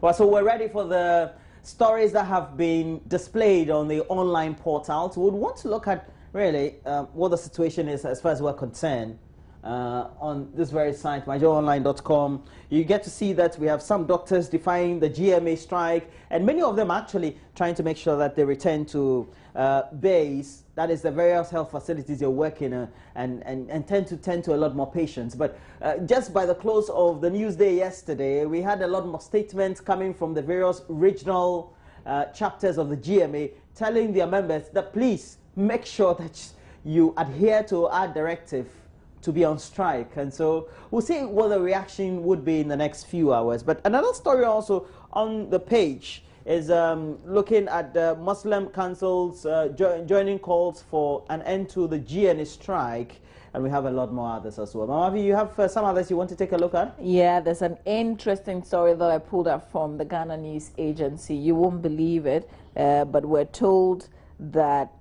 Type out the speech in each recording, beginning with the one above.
Well, so we're ready for the stories that have been displayed on the online portal. So we'd want to look at really what the situation is as far as we're concerned. On this very site, myjoyonline.com, you get to see that we have some doctors defying the GMA strike, and many of them actually trying to make sure that they return to base, that is the various health facilities you're working and tend to a lot more patients. But just by the close of the news day yesterday, we had a lot more statements coming from the various regional chapters of the GMA telling their members that please make sure that you adhere to our directive to be on strike. And so we'll see what the reaction would be in the next few hours. But another story also on the page is looking at the Muslim Council's joining calls for an end to the GNA strike. And we have a lot more others as well. Mamavi, you have some others you want to take a look at? Yeah, there's an interesting story that I pulled up from the Ghana News Agency. You won't believe it, but we're told that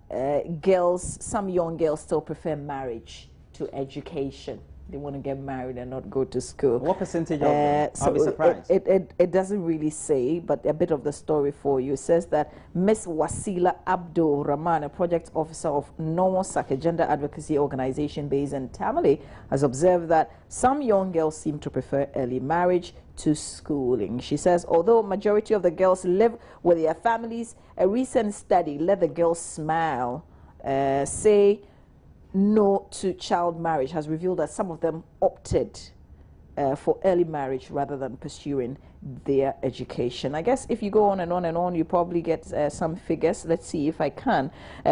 some young girls still prefer marriage to education. They want to get married and not go to school. What percentage of them? I'll be surprised. It doesn't really say, but a bit of the story for you. It says that Miss Wasila Abdul Rahman, a project officer of NOWOSAC, a gender advocacy organization based in Tamale, has observed that some young girls seem to prefer early marriage to schooling. She says, although majority of the girls live with their families, a recent study, Let the Girls Smile, say no to child marriage, has revealed that some of them opted for early marriage rather than pursuing their education. I guess if you go on and on and on, you probably get some figures. Let's see if I can.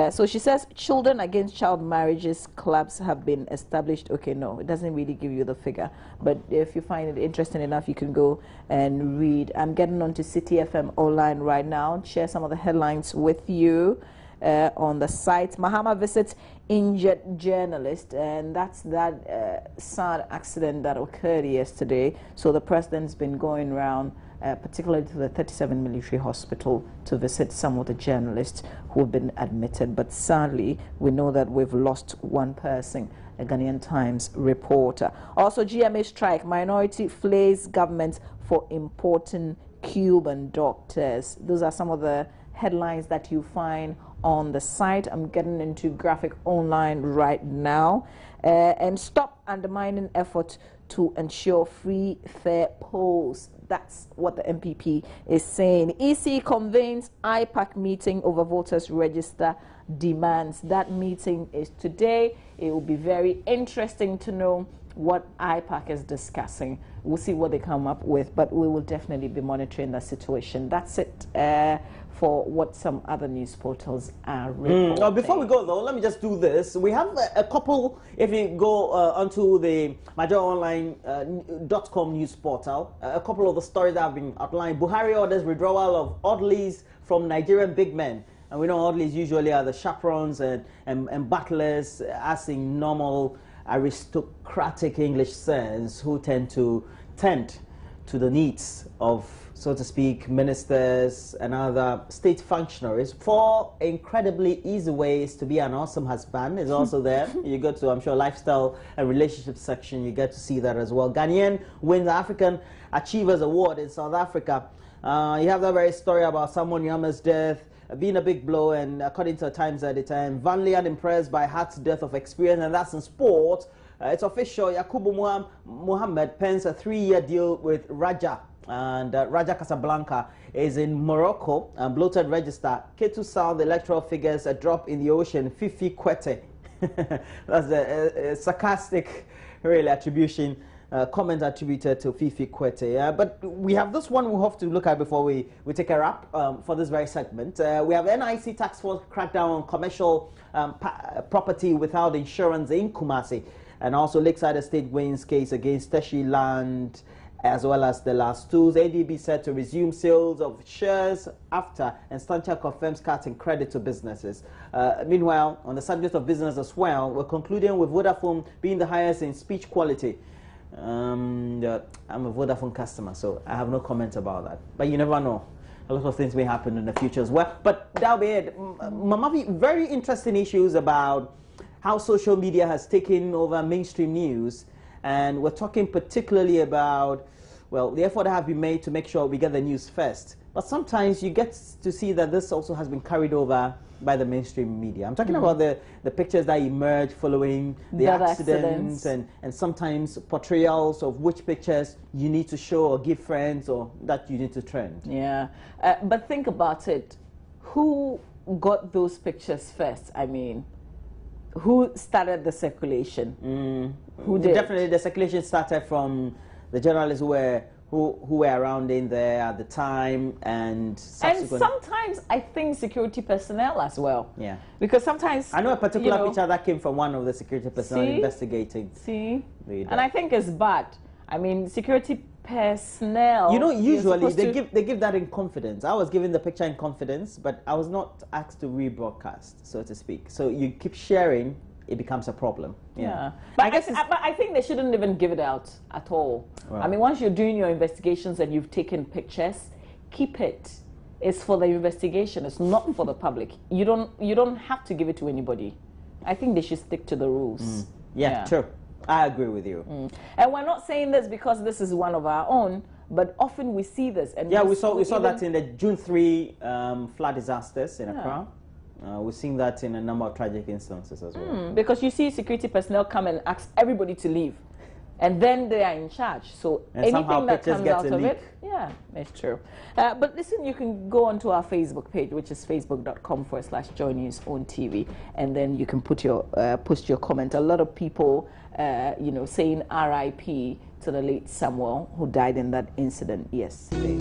So she says Children Against Child Marriages clubs have been established. Okay, no, it doesn't really give you the figure. But if you find it interesting enough, you can go and read. I'm getting onto City FM online right now, share some of the headlines with you. On the site, Mahama visits injured journalist, and that's that sad accident that occurred yesterday. So the president's been going around, particularly to the 37 military hospital, to visit some of the journalists who have been admitted. But sadly, we know that we've lost one person, a Ghanaian Times reporter. Also, GMA strike, minority flays government for importing Cuban doctors. Those are some of the headlines that you find on the site. I'm getting into Graphic Online right now. And stop undermining effort to ensure free, fair polls. That's what the MPP is saying. EC convenes IPAC meeting over voters register demands. That meeting is today. It will be very interesting to know what IPAC is discussing. We'll see what they come up with, but we will definitely be monitoring the situation. That's it for what some other news portals are reporting. Before we go though, let me just do this. We have a couple, if you go onto the myjoyonline.com news portal, a couple of the stories that have been outlined. Buhari orders withdrawal of Audleys from Nigerian big men. And we know Audleys usually are the chaperons and butlers, as in normal aristocratic English sense, who tend to tend to the needs of, so to speak, ministers and other state functionaries. 4 incredibly easy ways to be an awesome husband is also there. You go to, I'm sure, lifestyle and relationship section, you get to see that as well. Ghanaian wins the African Achievers Award in South Africa. You have that very story about Samuel Nyama's death being a big blow, and according to Times at the time, Van Leeuwen impressed by Hart's death of experience, and that's in sport. It's official, Yakubu Mohammed pens a 3-year deal with Raja, and Raja Casablanca is in Morocco. And bloated register, Ketu Sound electoral figures, a drop in the ocean, Fifi Kwete. That's a sarcastic, really, attribution. Comment attributed to Fifi Kwete. But we have this one we have to look at before we take a wrap for this very segment. We have NIC tax force crackdown on commercial property without insurance in Kumasi. And also Lakeside Estate wins case against Teshi Land, as well as the last tools. ADB set to resume sales of shares after, and Stanchart confirms cutting credit to businesses. Meanwhile, on the subject of business as well, we're concluding with Vodafone being the highest in speech quality. I'm a Vodafone customer, so I have no comment about that. But you never know. A lot of things may happen in the future as well. But that'll be it. Mamavi, very interesting issues about how social media has taken over mainstream news. And we're talking particularly about well, the effort have been made to make sure we get the news first. But sometimes you get to see that this also has been carried over by the mainstream media. I'm talking about the pictures that emerge following the accidents and sometimes portrayals of which pictures you need to show or give friends or that you need to trend. Yeah, but think about it. Who got those pictures first? I mean, who started the circulation? Who did? Definitely the circulation started from the journalists who were around in there at the time, and sometimes I think security personnel as well. Yeah. Because sometimes I know a particular picture that came from one of the security personnel investigating. And I think it's bad. I mean, security personnel. You know, usually they give that in confidence. I was given the picture in confidence, but I was not asked to rebroadcast, so to speak. So you keep sharing, it becomes a problem. Yeah. But I think they shouldn't even give it out at all. Wow. I mean, once you're doing your investigations and you've taken pictures, keep it. It's for the investigation. It's not for the public. You don't have to give it to anybody. I think they should stick to the rules. Yeah, true. I agree with you. And we're not saying this because this is one of our own, but often we see this. And yeah, we saw that in the June 3 flood disasters in Accra. We've seen that in a number of tragic instances as well. Because you see security personnel come and ask everybody to leave, and then they are in charge. So and anything that comes out of it, yeah, it's true. But listen, you can go onto our Facebook page, which is facebook.com/joynewsontv, and then you can put your post your comment. A lot of people, saying R.I.P. to the late Samuel who died in that incident yesterday.